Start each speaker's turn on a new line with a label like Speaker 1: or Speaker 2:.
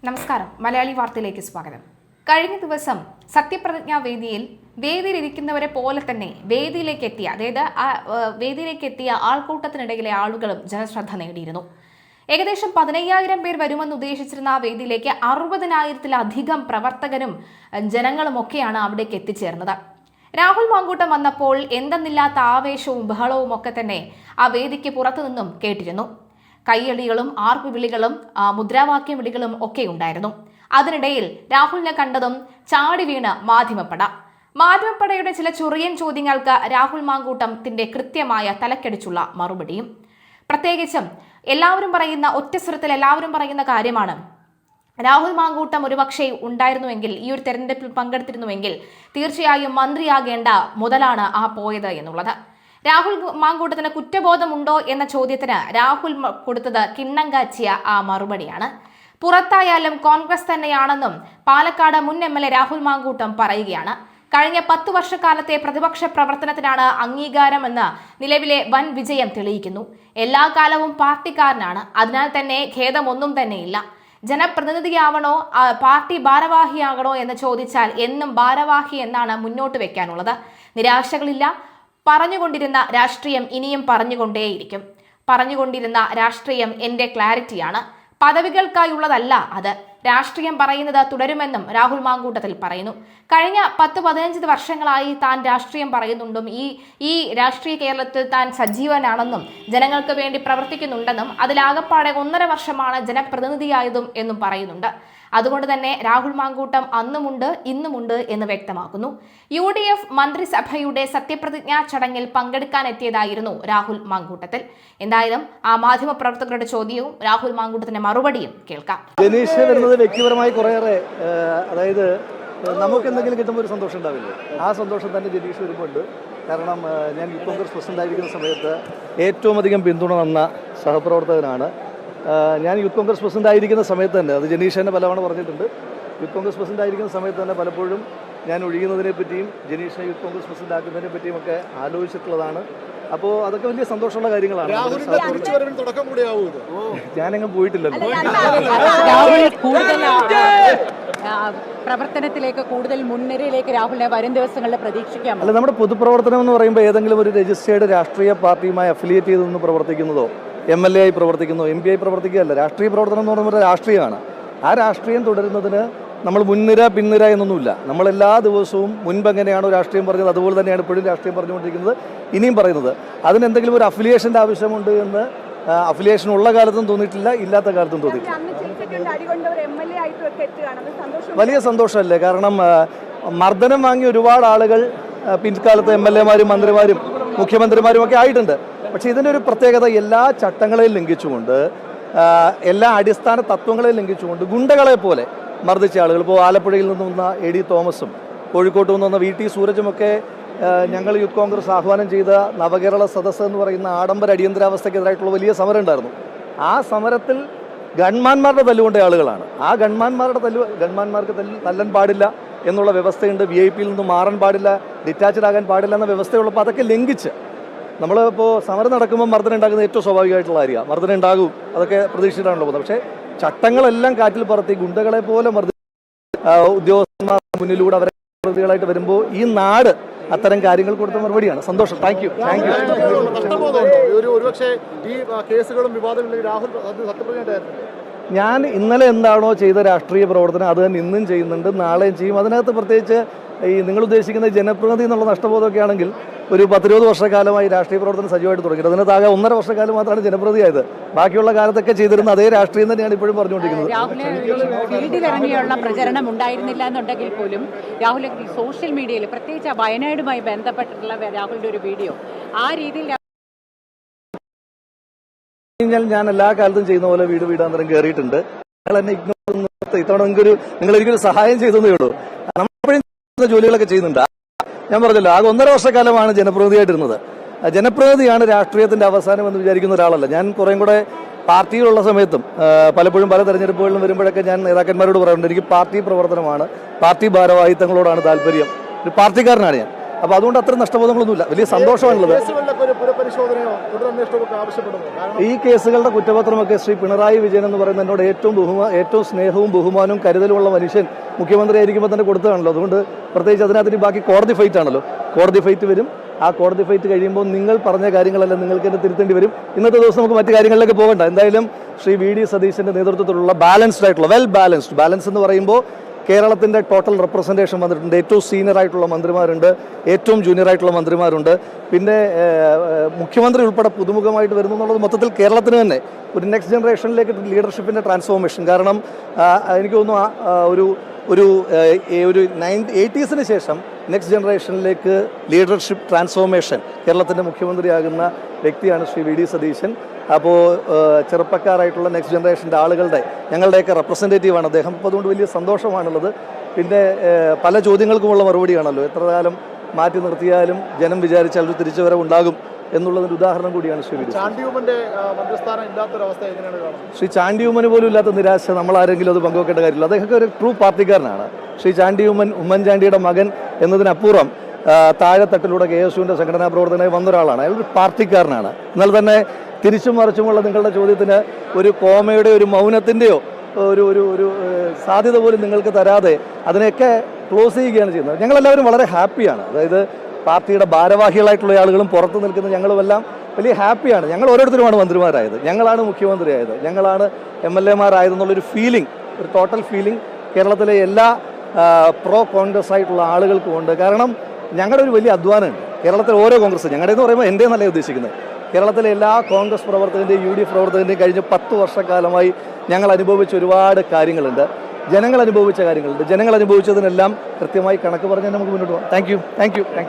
Speaker 1: നമസ്കാരം മലയാളി വാർത്തയിലേക്ക് സ്വാഗതം. കഴിഞ്ഞ ദിവസം സത്യപ്രതിജ്ഞാ വേദിയിലിരിക്കുന്നവരെ പോലെ തന്നെ വേദിയിലേക്ക് എത്തിയ ആൾക്കൂട്ടത്തിനിടയിലെ ആളുകളും ജനശ്രദ്ധ നേടിയിരുന്നു. ഏകദേശം 15,000 പേർ വരുമെന്ന് ഉദ്ദേശിച്ചിരുന്ന ആ വേദിയിലേക്ക് 60,000-ലധികം പ്രവർത്തകരും ജനങ്ങളുമൊക്കെയാണ് അവിടേക്ക് എത്തിച്ചേർന്നത്. രാഹുൽ മാങ്കൂട്ടം വന്നപ്പോൾ എന്തെന്നില്ലാത്ത ആവേശവും ബഹളവും ഒക്കെ തന്നെ ആ വേദിക്ക് പുറത്തു നിന്നും കേട്ടിരുന്നു. കയ്യടികളും ആർപ്പുവിളികളും മുദ്രാവാക്യം വിളികളും ഒക്കെ ഉണ്ടായിരുന്നു. അതിനിടയിൽ രാഹുലിനെ കണ്ടതും ചാടി വീണ് മാധ്യമപ്പടയുടെ ചില ചൊറിയൻ ചോദ്യങ്ങൾക്ക് രാഹുൽ മാങ്കൂട്ടത്തിന്റെ കൃത്യമായ തലക്കടിച്ചുള്ള മറുപടിയും. പ്രത്യേകിച്ചും ഒറ്റസ്വരത്തിൽ എല്ലാവരും പറയുന്ന കാര്യമാണ്, രാഹുൽ മാങ്കൂട്ടം ഒരുപക്ഷെ ഉണ്ടായിരുന്നുവെങ്കിൽ, ഈ ഒരു തെരഞ്ഞെടുപ്പിൽ പങ്കെടുത്തിരുന്നുവെങ്കിൽ തീർച്ചയായും മന്ത്രിയാകേണ്ട മുതലാണ് ആ പോയത് എന്നുള്ളത്. രാഹുൽ മാങ്കൂട്ടത്തിന് കുറ്റബോധമുണ്ടോ എന്ന ചോദ്യത്തിന് രാഹുൽ കൊടുത്തത് കിണ്ണം കാച്ചിയ ആ മറുപടിയാണ്. പുറത്തായാലും കോൺഗ്രസ് തന്നെയാണെന്നും പാലക്കാട് മുൻ MLA രാഹുൽ മാങ്കൂട്ടം പറയുകയാണ്. കഴിഞ്ഞ 10 വർഷക്കാലത്തെ പ്രതിപക്ഷ പ്രവർത്തനത്തിനാണ് അംഗീകാരമെന്ന് നിലവിലെ വൻ വിജയം തെളിയിക്കുന്നു. എല്ലാ കാലവും പാർട്ടിക്കാരനാണ്, അതിനാൽ തന്നെ ഖേദമൊന്നും തന്നെയില്ല. ജനപ്രതിനിധിയാവണോ പാർട്ടി ഭാരവാഹിയാകണോ എന്ന് ചോദിച്ചാൽ എന്നും ഭാരവാഹി എന്നാണ് മുന്നോട്ട് വെക്കാനുള്ളത്. നിരാശകളില്ല. പറഞ്ഞുകൊണ്ടിരുന്ന രാഷ്ട്രീയം ഇനിയും പറഞ്ഞുകൊണ്ടേയിരിക്കും. പറഞ്ഞുകൊണ്ടിരുന്ന രാഷ്ട്രീയം എന്റെ ക്ലാരിറ്റിയാണ്. പദവികൾക്കായുള്ളതല്ല അത്. രാഷ്ട്രീയം പറയുന്നത് തുടരുമെന്നും രാഹുൽ മാങ്കൂട്ടത്തിൽ പറയുന്നു. കഴിഞ്ഞ 10-15 വർഷങ്ങളായി താൻ രാഷ്ട്രീയം പറയുന്നുണ്ടും ഈ രാഷ്ട്രീയ കേരളത്തിൽ താൻ സജീവനാണെന്നും ജനങ്ങൾക്ക് വേണ്ടി പ്രവർത്തിക്കുന്നുണ്ടെന്നും അതിലാകപ്പാടെ 1.5 വർഷമാണ് ജനപ്രതിനിധിയായതും എന്നും പറയുന്നുണ്ട്. അതുകൊണ്ട് തന്നെ രാഹുൽ മാങ്കൂട്ടം അന്നുമുണ്ട് ഇന്നുമുണ്ട് എന്ന് വ്യക്തമാക്കുന്നു. UDF മന്ത്രിസഭയുടെ സത്യപ്രതിജ്ഞാ ചടങ്ങിൽ പങ്കെടുക്കാനെത്തിയതായിരുന്നു രാഹുൽ മാങ്കൂട്ടത്തിൽ. എന്തായാലും ആ മാധ്യമപ്രവർത്തകരുടെ ചോദ്യവും രാഹുൽ മാങ്കൂട്ടത്തിന്റെ മറുപടിയും കേൾക്കാം.
Speaker 2: ജനീഷ് വരുന്നത് വ്യക്തിപരമായി കുറേയേറെ, അതായത് നമുക്ക് എന്തെങ്കിലും കിട്ടുമ്പോൾ ഒരു സന്തോഷം ഉണ്ടാവില്ലേ, ആ സന്തോഷം തന്നെ ജനീഷ് വരുമ്പോണ്ട്. കാരണം ഞാൻ യൂത്ത് കോൺഗ്രസ് പ്രസിഡന്റ് ആയിരിക്കുന്ന സമയത്ത് ഏറ്റവും അധികം പിന്തുണ തന്ന സഹപ്രവർത്തകനാണ്. ഞാൻ യൂത്ത് കോൺഗ്രസ് പ്രസിഡന്റ് ആയിരിക്കുന്ന സമയത്ത് തന്നെ, അത് ജനീഷ് തന്നെ പലവണ പറഞ്ഞിട്ടുണ്ട്, യൂത്ത് കോൺഗ്രസ് പ്രസിഡന്റ് ആയിരിക്കുന്ന സമയത്ത് തന്നെ പലപ്പോഴും ഞാൻ ഒഴിയുന്നതിനെ പറ്റിയും ജനീഷിനെ യൂത്ത് കോൺഗ്രസ് പ്രസിഡന്റ് ആക്കുന്നതിനെ പറ്റിയും ഒക്കെ ആലോചിച്ചിട്ടുള്ളതാണ്. അപ്പോൾ അതൊക്കെ വലിയ സന്തോഷമുള്ള കാര്യങ്ങളാണ്. ഞാനങ്ങ് പോയിട്ടില്ലല്ലോ.
Speaker 3: പ്രവർത്തനത്തിലേക്ക് കൂടുതൽ മുൻനിരയിലേക്ക് രാഹുലിനെ വരും ദിവസങ്ങളിൽ പ്രതീക്ഷിക്കാം.
Speaker 2: അല്ല, നമ്മുടെ പൊതുപ്രവർത്തനം എന്ന് പറയുമ്പോൾ ഏതെങ്കിലും ഒരു രജിസ്റ്റേർഡ് രാഷ്ട്രീയ പാർട്ടിയുമായി അഫിലിയേറ്റ് ചെയ്തൊന്ന് പ്രവർത്തിക്കുന്നതോ MLA ആയി പ്രവർത്തിക്കുന്നോ MP ആയി പ്രവർത്തിക്കുകയല്ല. രാഷ്ട്രീയ പ്രവർത്തനം എന്ന് പറയുമ്പോൾ രാഷ്ട്രീയമാണ്. ആ രാഷ്ട്രീയം തുടരുന്നതിന് നമ്മൾ മുൻനിര പിൻനിര എന്നൊന്നുമില്ല. നമ്മളെല്ലാ ദിവസവും മുൻപ് എങ്ങനെയാണോ രാഷ്ട്രീയം പറഞ്ഞത് അതുപോലെ തന്നെയാണ് ഇപ്പോഴും രാഷ്ട്രീയം പറഞ്ഞുകൊണ്ടിരിക്കുന്നത്, ഇനിയും പറയുന്നത്. അതിനെന്തെങ്കിലും ഒരു അഫിലിയേഷൻ്റെ ആവശ്യമുണ്ട് എന്ന് അഫിലിയേഷൻ ഉള്ള കാലത്തും തോന്നിയിട്ടില്ല, ഇല്ലാത്ത കാലത്തും തോന്നിയിട്ടില്ല. വലിയ സന്തോഷമല്ലേ? കാരണം മർദ്ദനം വാങ്ങിയ ഒരുപാട് ആളുകൾ പിൻകാലത്ത് MLA മാരും മന്ത്രിമാരും മുഖ്യമന്ത്രിമാരും ഒക്കെ ആയിട്ടുണ്ട്. പക്ഷേ ഇതിനൊരു പ്രത്യേകത, എല്ലാ ചട്ടങ്ങളെയും ലംഘിച്ചുകൊണ്ട്, എല്ലാ അടിസ്ഥാന തത്വങ്ങളെയും ലംഘിച്ചുകൊണ്ട് ഗുണ്ടകളെ പോലെ മർദ്ദിച്ച ആളുകൾ, ഇപ്പോൾ ആലപ്പുഴയിൽ നിന്ന് വന്ന AD തോമസും കോഴിക്കോട്ട് നിന്ന് വന്ന VT സൂരജുമൊക്കെ ഞങ്ങൾ യൂത്ത് കോൺഗ്രസ് ആഹ്വാനം ചെയ്ത നവകേരള സദസ്സ് എന്ന് പറയുന്ന ആഡംബര അടിയന്തരാവസ്ഥക്കെതിരായിട്ടുള്ള വലിയ സമരം ഉണ്ടായിരുന്നു. ആ സമരത്തിൽ ഗൺമാന്മാരുടെ തല്ലുകൊണ്ട ആളുകളാണ്. ആ ഗൺമാന്മാർക്ക് തല്ലാൻ പാടില്ല എന്നുള്ള വ്യവസ്ഥയുണ്ട്. VIP-യിൽ നിന്ന് മാറാൻ പാടില്ല, ഡിറ്റാച്ച്ഡ് ആകാൻ പാടില്ല എന്ന വ്യവസ്ഥയുള്ളപ്പോൾ അതൊക്കെ ലംഘിച്ച് നമ്മളിപ്പോൾ സമരം നടക്കുമ്പോൾ മർദ്ദനം ഉണ്ടാകുന്നത് ഏറ്റവും സ്വാഭാവികമായിട്ടുള്ള കാര്യമാണ്. മർദ്ദനം ഉണ്ടാകും, അതൊക്കെ പ്രതീക്ഷിച്ചിട്ടാണല്ലോ പോകുന്നത്. പക്ഷേ ചട്ടങ്ങളെല്ലാം കാറ്റിൽ പറത്തി ഗുണ്ടകളെ പോലെ ഉദ്യോഗസ്ഥന്മാർ മുന്നിലൂടെ അവരെ പ്രതികളായിട്ട് വരുമ്പോൾ ഈ നാട് അത്തരം കാര്യങ്ങൾ കൊടുത്ത മറുപടിയാണ്. സന്തോഷം. Thank you. ഞാൻ ഇന്നലെ എന്താണോ ചെയ്ത രാഷ്ട്രീയ പ്രവർത്തനം അത് തന്നെ ഇന്നും ചെയ്യുന്നുണ്ട്, നാളെയും ചെയ്യും. അതിനകത്ത് പ്രത്യേകിച്ച് നിങ്ങൾ ഉദ്ദേശിക്കുന്ന ജനപ്രതിനിധി എന്നുള്ള നഷ്ടബോധമൊക്കെ ആണെങ്കിൽ ഒരു 10-20 വർഷക്കാലമായി രാഷ്ട്രീയ പ്രവർത്തനം സജീവമായിട്ട് തുടങ്ങിയിട്ട് അതിനകത്താകെ 1.5 വർഷക്കാലം മാത്രമാണ് ജനപ്രതിയായത്. ബാക്കിയുള്ള കാലത്തൊക്കെ ചെയ്തിരുന്ന അതേ രാഷ്ട്രീയം തന്നെയാണ് ഇപ്പോഴും പറഞ്ഞുകൊണ്ടിരിക്കുന്നത്.
Speaker 3: ഫീൽഡിലിറങ്ങിയുള്ള പ്രചരണം ഉണ്ടായിരുന്നില്ല എന്നുണ്ടെങ്കിൽ പോലും രാഹുൽ സോഷ്യൽ മീഡിയയിൽ, പ്രത്യേകിച്ച് വയനാടുമായി ബന്ധപ്പെട്ടിട്ടുള്ള രാഹുലിന്റെ ഒരു വീഡിയോ, ആ രീതിയിൽ
Speaker 2: ഞാൻ എല്ലാ കാലത്തും ചെയ്യുന്ന പോലെ വീടാന്തരം കയറിയിട്ടുണ്ട്. നിങ്ങൾ എന്നെ ഇഗ്നോർ ഇത്തവണ നിങ്ങൾ എനിക്കൊരു സഹായം ചെയ്തേ ഉള്ളൂ. നമ്മളെപ്പോഴും ജോലികളൊക്കെ ചെയ്യുന്നുണ്ട്. ഞാൻ പറഞ്ഞല്ലോ, ആകെ 1.5 വർഷക്കാലമാണ് ജനപ്രതിനിധിയായിട്ടിരുന്നത്. ജനപ്രതിനിധിയാണ് രാഷ്ട്രീയത്തിന്റെ അവസാനം എന്ന് വിചാരിക്കുന്ന ഒരാളല്ല ഞാൻ. കുറേം കൂടെ പാർട്ടിയിലുള്ള സമയത്തും പലപ്പോഴും പല തെരഞ്ഞെടുപ്പുകളിലും വരുമ്പോഴൊക്കെ ഞാൻ നേതാക്കന്മാരോട് പറയാറുണ്ട്, എനിക്ക് പാർട്ടി പ്രവർത്തനമാണ്, പാർട്ടി ഭാരവാഹിത്വങ്ങളോടാണ് താല്പര്യം, ഒരു പാർട്ടിക്കാരനാണ് ഞാൻ. അപ്പോൾ അതുകൊണ്ട് അത്ര നഷ്ടബോധങ്ങളൊന്നുമില്ല, വലിയ സന്തോഷമാണുള്ളത്. ഈ കേസുകളുടെ കുറ്റപത്രമൊക്കെ ശ്രീ പിണറായി വിജയൻ എന്ന് പറയുന്ന എന്നോട് ഏറ്റവും സ്നേഹവും ബഹുമാനവും കരുതലുമുള്ള മനുഷ്യൻ മുഖ്യമന്ത്രി ആയിരിക്കുമ്പോൾ തന്നെ കൊടുത്തതാണല്ലോ. അതുകൊണ്ട് പ്രത്യേകിച്ച് അതിനകത്ത് ബാക്കി കോടതി ഫൈറ്റ് ആണല്ലോ. കോടതി ഫൈറ്റ് വരും. ആ കോടതി ഫൈറ്റ് കഴിയുമ്പോൾ നിങ്ങൾ പറഞ്ഞ കാര്യങ്ങളെല്ലാം നിങ്ങൾക്ക് തന്നെ തിരുത്തേണ്ടി വരും. ഇന്നത്തെ ദിവസം നമുക്ക് മറ്റു കാര്യങ്ങളിലേക്ക് പോകണ്ട. എന്തായാലും ശ്രീ വി.ഡി. സതീശന്റെ നേതൃത്വത്തിലുള്ള ബാലൻസ്ഡ് ആയിട്ടുള്ള ബാലൻസ് എന്ന് പറയുമ്പോൾ കേരളത്തിൻ്റെ ടോട്ടൽ റെപ്രസെൻറ്റേഷൻ വന്നിട്ടുണ്ട്. ഏറ്റവും സീനിയർ ആയിട്ടുള്ള മന്ത്രിമാരുണ്ട്, ഏറ്റവും ജൂനിയർ ആയിട്ടുള്ള മന്ത്രിമാരുണ്ട്, പിന്നെ മുഖ്യമന്ത്രി ഉൾപ്പെടെ പുതുമുഖമായിട്ട് വരുന്നു എന്നുള്ളത് മൊത്തത്തിൽ കേരളത്തിന് തന്നെ ഒരു നെക്സ്റ്റ് ജനറേഷനിലേക്ക് ലീഡർഷിപ്പിൻ്റെ ട്രാൻസ്ഫോർമേഷൻ. കാരണം എനിക്ക് തോന്നുന്നു ഒരു 80s ശേഷം നെക്സ്റ്റ് ജനറേഷനിലേക്ക് ലീഡർഷിപ്പ് ട്രാൻസ്ഫോർമേഷൻ കേരളത്തിൻ്റെ മുഖ്യമന്ത്രിയാകുന്ന വ്യക്തിയാണ് ശ്രീ വി.ഡി. സതീശൻ. അപ്പോൾ ചെറുപ്പക്കാരായിട്ടുള്ള നെക്സ്റ്റ് ജനറേഷൻ്റെ ആളുകളുടെ ഞങ്ങളുടെയൊക്കെ റെപ്രസെൻറ്റേറ്റീവാണ് അദ്ദേഹം. അപ്പോൾ അതുകൊണ്ട് വലിയ സന്തോഷമാണുള്ളത്. പിന്നെ പല ചോദ്യങ്ങൾക്കുമുള്ള മറുപടിയാണല്ലോ. എത്ര കാലം മാറ്റി നിർത്തിയാലും ജനം വിചാരിച്ചാൽ ഒരു തിരിച്ചുവരവുണ്ടാകും എന്നുള്ളതിൻ്റെ ഉദാഹരണം കൂടിയാണ് ശ്രീ വി.ഡി. ശ്രീ ചാണ്ടി ഉമ്മന് പോലും ഇല്ലാത്ത നിരാശ നമ്മളാരെങ്കിലും അത് പങ്കുവെക്കേണ്ട കാര്യമില്ല. അദ്ദേഹമൊക്കെ ഒരു ട്രൂ പാർട്ടിക്കാരനാണ്. ശ്രീ ചാണ്ടി ഉമ്മൻചാണ്ടിയുടെ മകൻ എന്നതിനപ്പുറം താഴെത്തട്ടിലൂടെ KSUവിൻ്റെ സംഘടനാ പ്രവർത്തനമായി വന്നൊരാളാണ്. അയാൾ ഒരു പാർട്ടിക്കാരനാണ്. എന്നാൽ തന്നെ തിരിച്ചും മറിച്ചുമുള്ള നിങ്ങളുടെ ചോദ്യത്തിന് ഒരു കോമയുടെ ഒരു മൗനത്തിൻ്റെയോ ഒരു സാധ്യത പോലും നിങ്ങൾക്ക് തരാതെ അതിനെയൊക്കെ ക്ലോസ് ചെയ്യുകയാണ് ചെയ്യുന്നത്. ഞങ്ങളെല്ലാവരും വളരെ ഹാപ്പിയാണ്. അതായത് പാർട്ടിയുടെ ഭാരവാഹികളായിട്ടുള്ള ആളുകളും പുറത്ത് നിൽക്കുന്ന ഞങ്ങളുമെല്ലാം വലിയ ഹാപ്പിയാണ്. ഞങ്ങൾ ഓരോരുത്തരുമാണ് മന്ത്രിമാരായത്, ഞങ്ങളാണ് മുഖ്യമന്ത്രിയായത്, ഞങ്ങളാണ് MLA-മാരായതെന്നുള്ളൊരു ഫീലിംഗ്, ഒരു ടോട്ടൽ ഫീലിംഗ് കേരളത്തിലെ എല്ലാ പ്രോ കോൺഗ്രസ് ആയിട്ടുള്ള ആളുകൾക്കും ഉണ്ട്. കാരണം ഞങ്ങളുടെ ഒരു വലിയ അധ്വാനമുണ്ട്. കേരളത്തിലെ ഓരോ കോൺഗ്രസ്, ഞങ്ങളുടെ എന്ന് പറയുമ്പോൾ എൻ്റെ നല്ല ഉദ്ദേശിക്കുന്നത്, കേരളത്തിലെ എല്ലാ കോൺഗ്രസ് പ്രവർത്തകൻ്റെയും UDF പ്രവർത്തകൻ്റെയും കഴിഞ്ഞ 10 വർഷക്കാലമായി ഞങ്ങൾ അനുഭവിച്ച ഒരുപാട് കാര്യങ്ങളുണ്ട്. ജനങ്ങൾ അനുഭവിച്ച കാര്യങ്ങളുണ്ട്. ജനങ്ങൾ അനുഭവിച്ചതിനെല്ലാം കൃത്യമായി കണക്ക് പറഞ്ഞാൽ നമുക്ക് മുന്നോട്ട് പോകാം. Thank you.